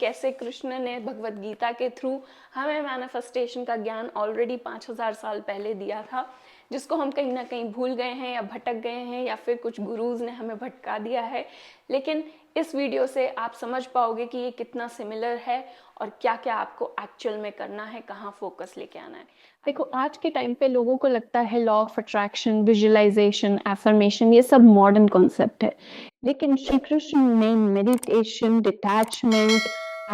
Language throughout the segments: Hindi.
कैसे कृष्ण ने भगवत गीता के थ्रू हमें मैनिफेस्टेशन का ज्ञान ऑलरेडी 5000 साल पहले दिया था, जिसको हम कहीं ना कहीं भूल गए हैं या भटक गए हैं या फिर कुछ गुरुज ने हमें भटका दिया है। लेकिन इस वीडियो से आप समझ पाओगे कि ये कितना सिमिलर है और क्या क्या आपको एक्चुअल में करना है, कहाँ फोकस लेके आना है। देखो, आज के टाइम पे लोगों को लगता है law of attraction, visualisation, affirmation ये सब मॉडर्न कॉन्सेप्ट है, लेकिन श्री कृष्ण ने मेडिटेशन, डिटैचमेंट,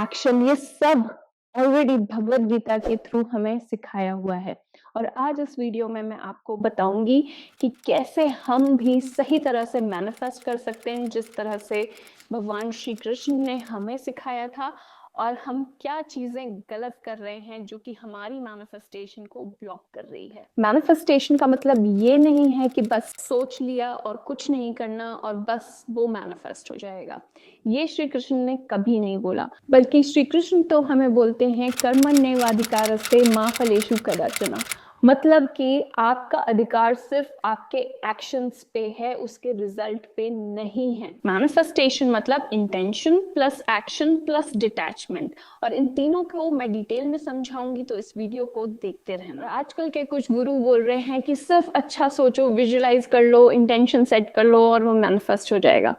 एक्शन ये सब ऑलरेडी भगवत गीता के थ्रू हमें सिखाया हुआ है। और आज इस वीडियो में मैं आपको बताऊंगी कि कैसे हम भी सही तरह से मैनिफेस्ट कर सकते हैं, जिस तरह से भगवान श्री कृष्ण ने हमें सिखाया था, और हम क्या चीजें गलत कर रहे हैं जो कि हमारी मैनिफेस्टेशन को ब्लॉक कर रही है। मैनिफेस्टेशन का मतलब ये नहीं है कि बस सोच लिया और कुछ नहीं करना और बस वो मैनिफेस्ट हो जाएगा। ये श्री कृष्ण ने कभी नहीं बोला, बल्कि श्री कृष्ण तो हमें बोलते हैं कर्मण्येवाधिकारस्ते मा फलेषु कदाचन। मतलब कि आपका अधिकार सिर्फ आपके एक्शंस पे है, उसके रिजल्ट पे नहीं है। मैनिफेस्टेशन मतलब intention plus action plus detachment, और इन तीनों को मैं डिटेल में समझाऊंगी, तो इस वीडियो को देखते रहना। आजकल के कुछ गुरु बोल रहे हैं कि सिर्फ अच्छा सोचो, विजुअलाइज कर लो, इंटेंशन सेट कर लो और वो मैनिफेस्ट हो जाएगा।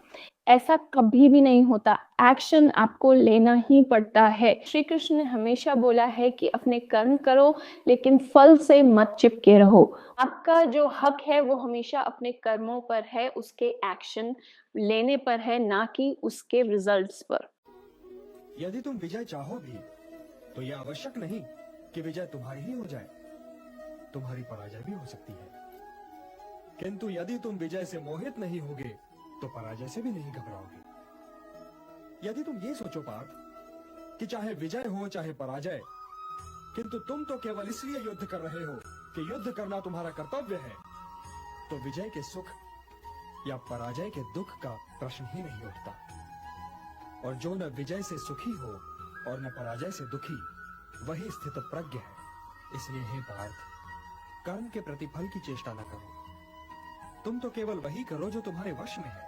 ऐसा कभी भी नहीं होता। एक्शन आपको लेना ही पड़ता है। श्री कृष्ण ने हमेशा बोला है कि अपने कर्म करो लेकिन फल से मत चिपके रहो। आपका जो हक है वो हमेशा अपने कर्मों पर है, उसके एक्शन लेने पर है, ना कि उसके रिजल्ट्स पर। यदि तुम विजय चाहो भी तो यह आवश्यक नहीं कि विजय तुम्हारी ही हो जाए, तुम्हारी पराजय भी हो सकती है। किंतु यदि तुम विजय से मोहित नहीं होगे तो पराजय से भी नहीं घबराओगे। यदि तुम ये सोचो पार्थ कि चाहे विजय हो चाहे पराजय, किंतु तुम तो केवल इसलिए युद्ध कर रहे हो कि युद्ध करना तुम्हारा कर्तव्य है, तो विजय के सुख या पराजय के दुख का प्रश्न ही नहीं उठता। और जो न विजय से सुखी हो और न पराजय से दुखी, वही स्थित प्रज्ञ है। इसलिए हे पार्थ, कर्म के प्रतिफल की चेष्टा न करो, तुम तो केवल वही करो जो तुम्हारे वश में है,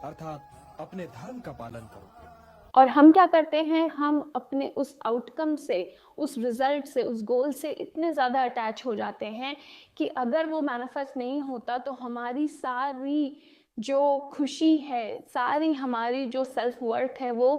अर्थात अपने धर्म का पालन करो। और हम क्या करते हैं, हम अपने उस आउटकम से, उस रिजल्ट से, उस गोल से इतने ज़्यादा अटैच हो जाते हैं कि अगर वो मैनिफेस्ट नहीं होता तो हमारी सारी जो खुशी है, सारी हमारी जो सेल्फ वर्थ है वो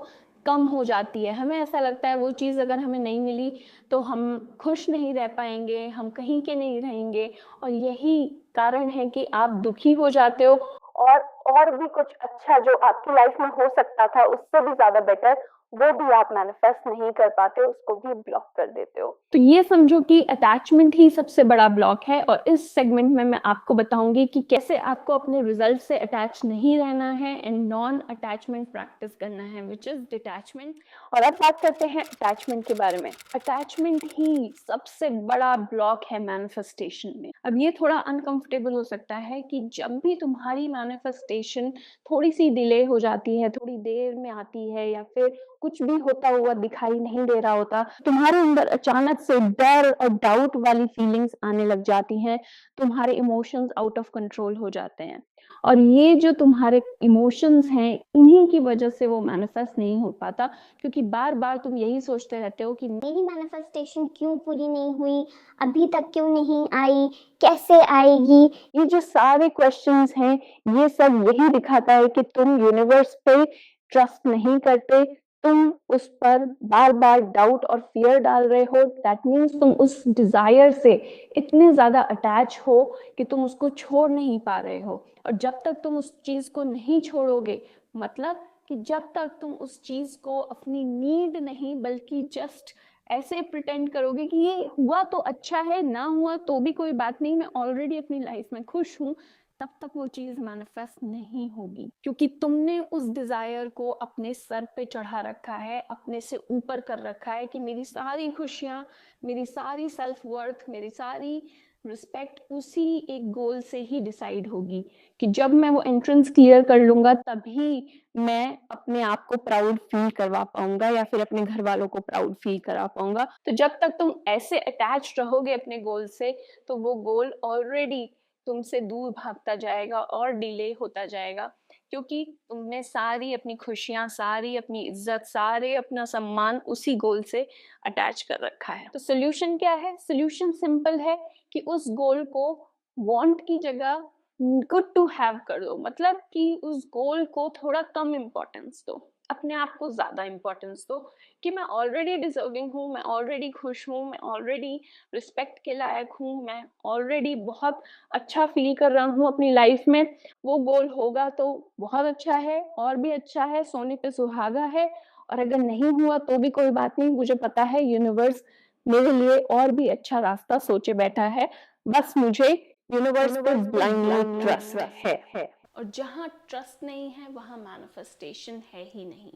कम हो जाती है। हमें ऐसा लगता है वो चीज़ अगर हमें नहीं मिली तो हम खुश नहीं रह पाएंगे, हम कहीं के नहीं रहेंगे, और यही कारण है कि आप दुखी हो जाते हो और भी कुछ अच्छा जो आपकी लाइफ में हो सकता था उससे भी ज्यादा बेटर, वो भी आप मैनिफेस्ट नहीं कर पाते, उसको भी ब्लॉक कर देते हो। तो ये समझो कि अटैचमेंट ही सबसे बड़ा ब्लॉक है, और इस सेगमेंट में मैं आपको बताऊंगी कि कैसे आपको अपने रिजल्ट से अटैच नहीं रहना है एंड नॉन अटैचमेंट प्रैक्टिस करना है, विच इज डिटैचमेंट। और अब बात करते हैं अटैचमेंट के बारे में। अटैचमेंट ही सबसे बड़ा ब्लॉक है मैनिफेस्टेशन में। अब ये थोड़ा अनकंफर्टेबल हो सकता है कि जब भी तुम्हारी मैनिफेस्टेशन थोड़ी सी डिले हो जाती है, थोड़ी देर में आती है, या फिर कुछ भी होता हुआ दिखाई नहीं दे रहा होता, तुम्हारे अंदर अचानक से डर और डाउट वाली फीलिंग्स आने लग जाती हैं, तुम्हारे इमोशंस आउट ऑफ कंट्रोल हो जाते हैं, और ये जो तुम्हारे इमोशंस हैं इन्हीं की वजह से वो मैनिफेस्ट नहीं हो पाता, क्योंकि बार बार तुम यही सोचते रहते हो कि मेरी मैनिफेस्टेशन क्यों पूरी नहीं हुई, अभी तक क्यों नहीं आई, कैसे आएगी। ये जो सारे क्वेश्चंस हैं ये सब यही दिखाता है कि तुम यूनिवर्स पे ट्रस्ट नहीं करते, तुम उस पर बार बार डाउट और फियर डाल रहे हो। दैट मीन्स तुम उस डिजायर से इतने ज्यादा अटैच हो कि तुम उसको छोड़ नहीं पा रहे हो, और जब तक तुम उस चीज को नहीं छोड़ोगे, मतलब कि जब तक तुम उस चीज को अपनी नीड नहीं बल्कि जस्ट ऐसे प्रिटेंड करोगे कि ये हुआ तो अच्छा है, ना हुआ तो भी कोई बात नहीं, मैं ऑलरेडी अपनी लाइफ में खुश हूँ, तब तक वो चीज मैनिफेस्ट नहीं होगी, क्योंकि तुमने उस डिजायर को अपने सर पे चढ़ा रखा है, अपने से ऊपर कर रखा है कि मेरी सारी खुशियां, मेरी सारी सेल्फ वर्थ, मेरी सारी रिस्पेक्ट उसी एक गोल से ही डिसाइड होगी कि जब मैं वो एंट्रेंस क्लियर कर लूंगा तभी मैं अपने आप को प्राउड फील करवा पाऊंगा, या फिर अपने घर वालों को प्राउड फील करा पाऊंगा। तो जब तक तुम ऐसे अटैच रहोगे अपने गोल से, तो वो गोल ऑलरेडी तुमसे दूर भागता जाएगा और डिले होता जाएगा, क्योंकि तुमने सारी अपनी खुशियां, सारी अपनी इज्जत, सारे अपना सम्मान उसी गोल से अटैच कर रखा है। तो सोल्यूशन क्या है? सोल्यूशन सिंपल है कि उस गोल को वांट की जगह गुड टू हैव कर दो। मतलब कि उस गोल को थोड़ा कम इम्पोर्टेंस दो, अपने आप को ज्यादा इम्पोर्टेंस दो कि मैं ऑलरेडी डिजर्विंग हूँ, मैं ऑलरेडी खुश हूँ, मैं ऑलरेडी रिस्पेक्ट के लायक हूँ, मैं ऑलरेडी बहुत अच्छा फील कर रहा हूँ अपनी लाइफ में। वो गोल होगा तो बहुत अच्छा है, और भी अच्छा है, सोने पे सुहागा है। और अगर नहीं हुआ तो भी कोई बात नहीं, मुझे पता है यूनिवर्स मेरे लिए और भी अच्छा रास्ता सोचे बैठा है। बस मुझे यूनिवर्स पे ब्लाइंडली ट्रस्ट है। और जहाँ ट्रस्ट नहीं है वहाँ मैनिफेस्टेशन है ही नहीं।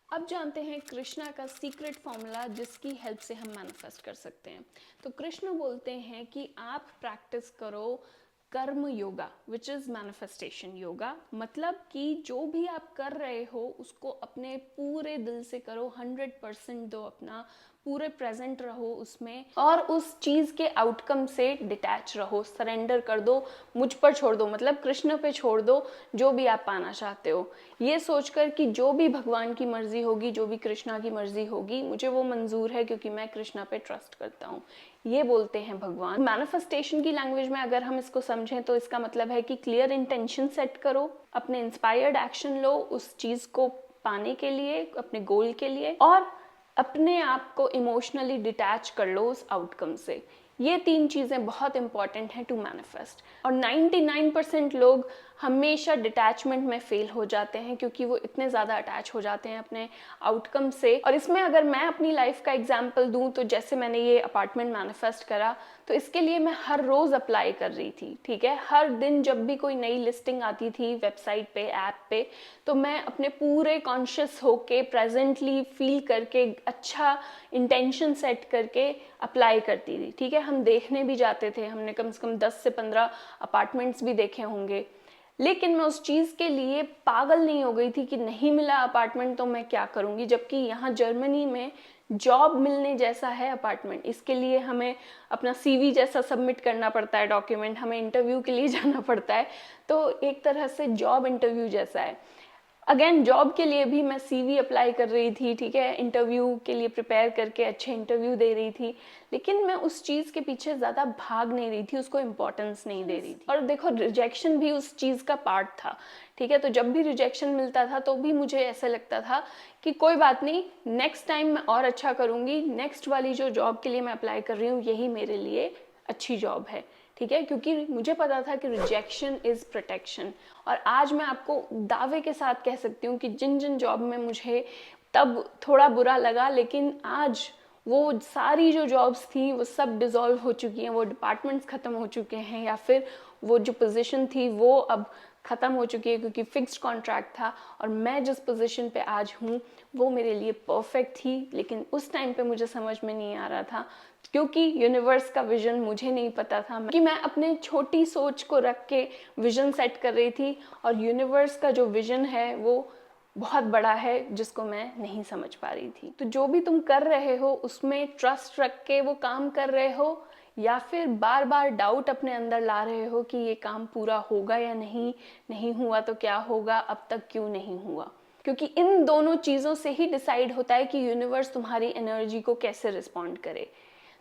अब जानते हैं कृष्णा का सीक्रेट फॉर्मूला जिसकी हेल्प से हम मैनिफेस्ट कर सकते हैं। तो कृष्ण बोलते हैं कि आप प्रैक्टिस करो कर्म yoga, which is manifestation yoga. मतलब कि जो भी आप कर रहे हो उसको अपने पूरे दिल से करो, 100% दो अपना, पूरे प्रेजेंट रहो उसमें, और उस चीज़ के आउटकम से डिटैच रहो, सरेंडर कर दो, मुझ पर छोड़ दो, मतलब कृष्ण पे छोड़ दो जो भी आप पाना चाहते हो। ये सोचकर कि जो भी भगवान की मर्जी होगी, जो भी कृष्णा की मर्जी होगी, मुझे वो मंजूर है क्योंकि मैं कृष्णा पे ट्रस्ट करता हूँ। ये बोलते हैं भगवान। मैनिफेस्टेशन की लैंग्वेज में अगर हम इसको समझें तो इसका मतलब है कि क्लियर इंटेंशन सेट करो, अपने इंस्पायर्ड एक्शन लो उस चीज़ को पाने के लिए, अपने गोल के लिए, और अपने आप को इमोशनली डिटैच कर लो उस आउटकम से। ये 3 चीज़ें बहुत इंपॉर्टेंट हैं टू मैनिफेस्ट। और 99% लोग हमेशा डिटैचमेंट में फेल हो जाते हैं क्योंकि वो इतने ज़्यादा अटैच हो जाते हैं अपने आउटकम से। और इसमें अगर मैं अपनी लाइफ का एग्जांपल दूं तो जैसे मैंने ये अपार्टमेंट मैनिफेस्ट करा, तो इसके लिए मैं हर रोज़ अप्लाई कर रही थी, ठीक है। हर दिन जब भी कोई नई लिस्टिंग आती थी वेबसाइट पे, ऐप पे, तो मैं अपने पूरे कॉन्शियस होके, प्रेजेंटली फील करके, अच्छा इंटेंशन सेट करके अप्लाई करती थी, ठीक है। हम देखने भी जाते थे, हमने कम से कम 10 से 15 अपार्टमेंट्स भी देखे होंगे। लेकिन मैं उस चीज़ के लिए पागल नहीं हो गई थी कि नहीं मिला अपार्टमेंट तो मैं क्या करूँगी, जबकि यहाँ जर्मनी में जॉब मिलने जैसा है अपार्टमेंट। इसके लिए हमें अपना सीवी जैसा सबमिट करना पड़ता है डॉक्यूमेंट, हमें इंटरव्यू के लिए जाना पड़ता है, तो एक तरह से जॉब इंटरव्यू जैसा है। अगेन जॉब के लिए भी मैं सीवी अप्लाई कर रही थी, ठीक है, इंटरव्यू के लिए प्रिपेयर करके अच्छे इंटरव्यू दे रही थी, लेकिन मैं उस चीज़ के पीछे ज़्यादा भाग नहीं रही थी, उसको इम्पोर्टेंस नहीं दे रही थी। और देखो रिजेक्शन भी उस चीज़ का पार्ट था, ठीक है। तो जब भी रिजेक्शन मिलता था तो भी मुझे ऐसा लगता था कि कोई बात नहीं, नेक्स्ट टाइम मैं और अच्छा करूँगी, नेक्स्ट वाली जो जॉब के लिए मैं अप्लाई कर रही हूँ यही मेरे लिए अच्छी जॉब है, ठीक है। क्योंकि मुझे पता था कि रिजेक्शन इज़ प्रोटेक्शन। और आज मैं आपको दावे के साथ कह सकती हूँ कि जिन जिन जॉब में मुझे तब थोड़ा बुरा लगा, लेकिन आज वो सारी जो जॉब्स थी वो सब डिज़ोल्व हो चुकी हैं, वो डिपार्टमेंट्स ख़त्म हो चुके हैं, या फिर वो जो पोजीशन थी वो अब ख़त्म हो चुकी है क्योंकि फिक्स्ड कॉन्ट्रैक्ट था। और मैं जिस पोजीशन पे आज हूँ वो मेरे लिए परफेक्ट थी, लेकिन उस टाइम पे मुझे समझ में नहीं आ रहा था क्योंकि यूनिवर्स का विजन मुझे नहीं पता था कि मैं अपने छोटी सोच को रख के विजन सेट कर रही थी, और यूनिवर्स का जो विजन है वो बहुत बड़ा है जिसको मैं नहीं समझ पा रही थी। तो जो भी तुम कर रहे हो उसमें ट्रस्ट रख के वो काम कर रहे हो, या फिर बार बार डाउट अपने अंदर ला रहे हो कि ये काम पूरा होगा या नहीं, नहीं हुआ तो क्या होगा, अब तक क्यों नहीं हुआ। क्योंकि इन दोनों चीज़ों से ही डिसाइड होता है कि यूनिवर्स तुम्हारी एनर्जी को कैसे रिस्पॉन्ड करे।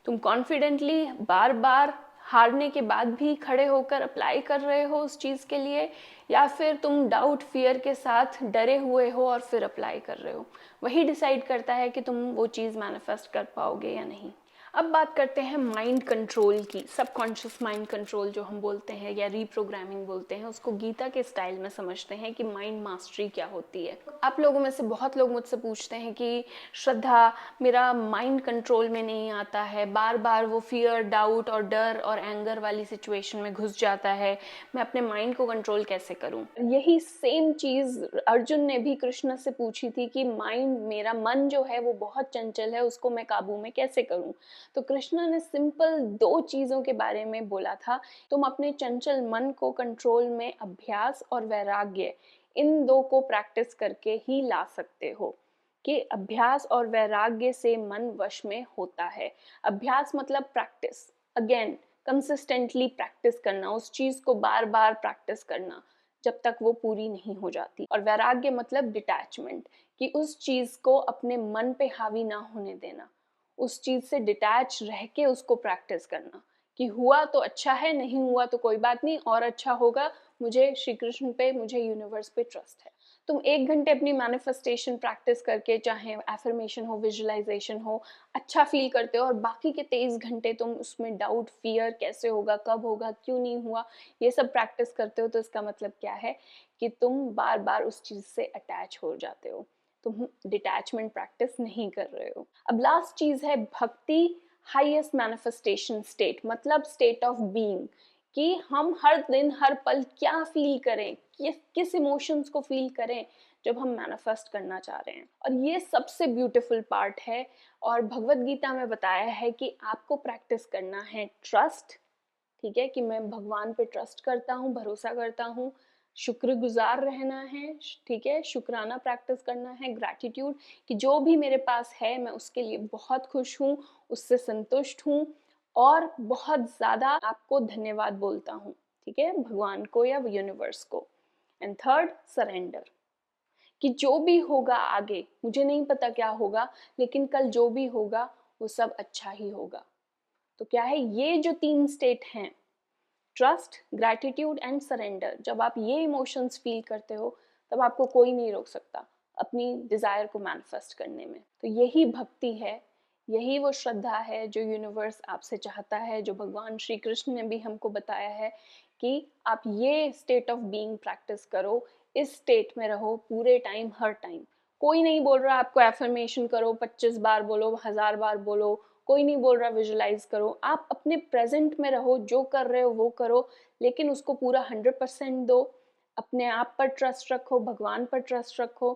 तुम कॉन्फिडेंटली बार बार हारने के बाद भी खड़े होकर अप्लाई कर रहे हो उस चीज़ के लिए, या फिर तुम डाउट फियर के साथ डरे हुए हो और फिर अप्लाई कर रहे हो। वही डिसाइड करता है कि तुम वो चीज़ मैनिफेस्ट कर पाओगे या नहीं। अब बात करते हैं माइंड कंट्रोल की। सबकॉन्शियस माइंड कंट्रोल जो हम बोलते हैं या रीप्रोग्रामिंग बोलते हैं, उसको गीता के स्टाइल में समझते हैं कि माइंड मास्टरी क्या होती है। आप लोगों में से बहुत लोग मुझसे पूछते हैं कि श्रद्धा, मेरा माइंड कंट्रोल में नहीं आता है, बार बार वो फियर, डाउट और डर और एंगर वाली सिचुएशन में घुस जाता है, मैं अपने माइंड को कंट्रोल कैसे करूं। यही सेम चीज़ अर्जुन ने भी कृष्ण से पूछी थी कि माइंड, मेरा मन जो है वो बहुत चंचल है, उसको मैं काबू में कैसे करूं। तो कृष्ण ने सिंपल 2 चीज़ों के बारे में बोला था, तुम अपने चंचल मन को कंट्रोल में अभ्यास और वैराग्य, इन 2 को प्रैक्टिस करके ही ला सकते हो। कि अभ्यास और वैराग्य से मन वश में होता है। अभ्यास मतलब प्रैक्टिस, अगेन कंसिस्टेंटली प्रैक्टिस करना, उस चीज़ को बार बार प्रैक्टिस करना, जब तक वो पूरी नहीं हो जाती। और वैराग्य मतलब डिटैचमेंट, कि उस चीज़ को अपने मन पे हावी ना होने देना, उस चीज़ से डिटैच रह के उसको प्रैक्टिस करना कि हुआ तो अच्छा है, नहीं हुआ तो कोई बात नहीं, और अच्छा होगा, मुझे श्री कृष्ण पे, मुझे यूनिवर्स पे ट्रस्ट है। तुम 1 घंटे अपनी मैनिफेस्टेशन प्रैक्टिस करके, चाहे एफर्मेशन हो, विजुअलाइजेशन हो, अच्छा फील करते हो, और बाकी के 23 घंटे तुम उसमें डाउट, फियर, कैसे होगा, कब होगा, क्यों नहीं हुआ, ये सब प्रैक्टिस करते हो, तो इसका मतलब क्या है कि तुम बार बार उस चीज़ से अटैच हो जाते हो, तुम डिटैचमेंट प्रैक्टिस नहीं कर रहे हो। अब लास्ट चीज़ है भक्ति, हाईएस्ट मैनिफेस्टेशन स्टेट, मतलब स्टेट ऑफ बीइंग, कि हम हर दिन हर पल क्या फील करें, किस इमोशंस को फील करें जब हम मैनिफेस्ट करना चाह रहे हैं। और ये सबसे ब्यूटीफुल पार्ट है, और भगवत गीता में बताया है कि आपको प्रैक्टिस करना है ट्रस्ट, ठीक है, कि मैं भगवान पे ट्रस्ट करता हूँ, भरोसा करता हूँ, शुक्रगुजार रहना है, ठीक है, शुक्राना प्रैक्टिस करना है, ग्रैटिट्यूड, कि जो भी मेरे पास है मैं उसके लिए बहुत खुश हूँ, उससे संतुष्ट हूँ, और बहुत ज़्यादा आपको धन्यवाद बोलता हूँ, ठीक है, भगवान को या यूनिवर्स को। एंड थर्ड, सरेंडर, कि जो भी होगा आगे, मुझे नहीं पता क्या होगा, लेकिन कल जो भी होगा वो सब अच्छा ही होगा। तो क्या है, ये जो 3 स्टेट हैं, ट्रस्ट, ग्रैटिट्यूड एंड सरेंडर, जब आप ये इमोशंस फील करते हो तब आपको कोई नहीं रोक सकता अपनी डिज़ायर को मैनिफेस्ट करने में। तो यही भक्ति है, यही वो श्रद्धा है जो यूनिवर्स आपसे चाहता है, जो भगवान श्री कृष्ण ने भी हमको बताया है कि आप ये स्टेट ऑफ बीइंग प्रैक्टिस करो, इस स्टेट में रहो पूरे टाइम, हर टाइम। कोई नहीं बोल रहा आपको एफर्मेशन करो, 25 बार बोलो, 1000 बार बोलो, कोई नहीं बोल रहा विजुलाइज करो, आप अपने प्रेजेंट में रहो, जो कर रहे हो वो करो, लेकिन उसको पूरा 100% दो, अपने आप पर ट्रस्ट रखो, भगवान पर ट्रस्ट रखो,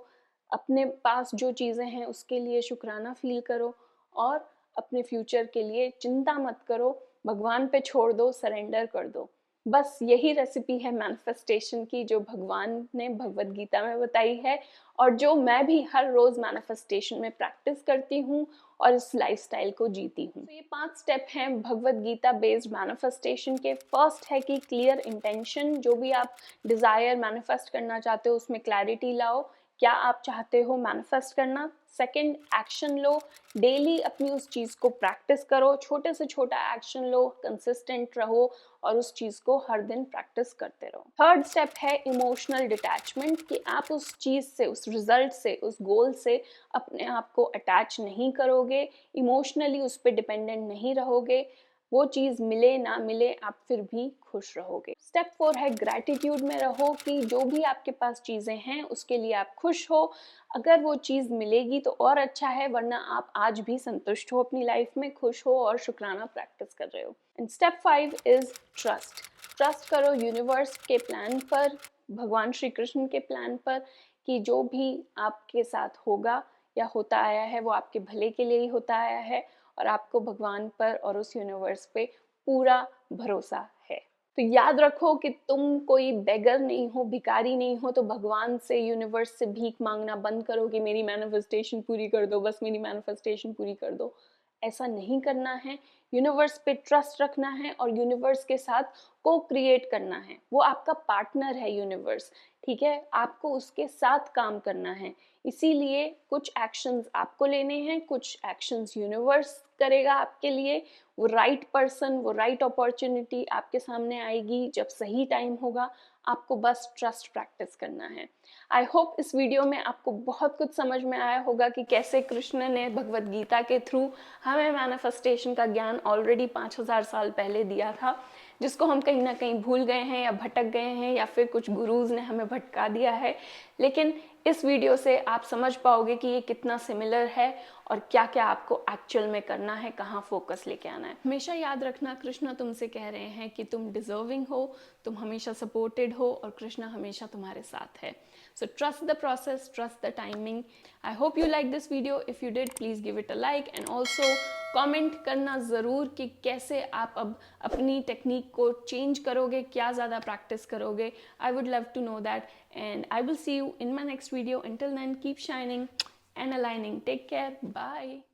अपने पास जो चीज़ें हैं उसके लिए शुक्राना फील करो, और अपने फ्यूचर के लिए चिंता मत करो, भगवान पे छोड़ दो, सरेंडर कर दो। बस यही रेसिपी है मैनिफेस्टेशन की, जो भगवान ने भगवत गीता में बताई है, और जो मैं भी हर रोज़ मैनिफेस्टेशन में प्रैक्टिस करती हूँ और इस लाइफस्टाइल को जीती हूँ। तो ये 5 स्टेप हैं भगवत गीता बेस्ड मैनिफेस्टेशन के। फर्स्ट है कि क्लियर इंटेंशन, जो भी आप डिज़ायर मैनिफेस्ट करना चाहते हो उसमें क्लैरिटी लाओ, क्या आप चाहते हो मैनिफेस्ट करना। सेकंड, एक्शन लो, डेली अपनी उस चीज़ को प्रैक्टिस करो, छोटे से छोटा एक्शन लो, कंसिस्टेंट रहो, और उस चीज़ को हर दिन प्रैक्टिस करते रहो। थर्ड स्टेप है इमोशनल डिटैचमेंट, कि आप उस चीज़ से, उस रिजल्ट से, उस गोल से अपने आप को अटैच नहीं करोगे, इमोशनली उस पर डिपेंडेंट नहीं रहोगे, वो चीज़ मिले ना मिले आप फिर भी खुश रहोगे। स्टेप 4 है ग्रैटिट्यूड में रहो, कि जो भी आपके पास चीज़ें हैं उसके लिए आप खुश हो, अगर वो चीज़ मिलेगी तो और अच्छा है, वरना आप आज भी संतुष्ट हो अपनी लाइफ में, खुश हो और शुक्राना प्रैक्टिस कर रहे हो। And step 5 is trust. Trust करो यूनिवर्स के प्लान पर, भगवान श्री कृष्ण के प्लान पर, कि जो भी आपके साथ होगा या होता आया है वो आपके भले के लिए ही होता आया है, और आपको भगवान पर और उस यूनिवर्स पे पूरा भरोसा है। तो याद रखो कि तुम कोई बेगर नहीं हो, भिखारी नहीं हो, तो भगवान से, यूनिवर्स से भीख मांगना बंद करो कि मेरी मैनिफेस्टेशन पूरी कर दो, बस मेरी मैनिफेस्टेशन पूरी कर दो। ऐसा नहीं करना है, यूनिवर्स पे ट्रस्ट रखना है, और यूनिवर्स के साथ को क्रिएट करना है। वो आपका पार्टनर है यूनिवर्स, ठीक है, आपको उसके साथ काम करना है। इसीलिए कुछ एक्शंस आपको लेने हैं, कुछ एक्शंस यूनिवर्स करेगा आपके लिए। वो राइट पर्सन, वो राइट अपॉर्चुनिटी आपके सामने आएगी जब सही टाइम होगा, आपको बस ट्रस्ट प्रैक्टिस करना है। आई होप इस वीडियो में आपको बहुत कुछ समझ में आया होगा कि कैसे कृष्ण ने भगवत गीता के थ्रू हमें मैनिफेस्टेशन का ज्ञान ऑलरेडी 5000 साल पहले दिया था, जिसको हम कहीं ना कहीं भूल गए हैं या भटक गए हैं, या फिर कुछ गुरुज ने हमें भटका दिया है। लेकिन इस वीडियो से आप समझ पाओगे कि ये कितना सिमिलर है और क्या क्या आपको एक्चुअल में करना है, कहाँ फोकस लेके आना है। हमेशा याद रखना, कृष्णा तुमसे कह रहे हैं कि तुम डिजर्विंग हो, तुम हमेशा सपोर्टेड हो, और कृष्णा हमेशा तुम्हारे साथ है। So trust the process, trust the timing. I hope you like this video. If you did, please give it a like, and also comment करना ज़रूर कि कैसे आप अब अपनी टेक्निक को चेंज करोगे, क्या ज़्यादा प्रैक्टिस करोगे। I would love to know that, and I will see you in my next video. Until then, keep shining and aligning. Take care. Bye.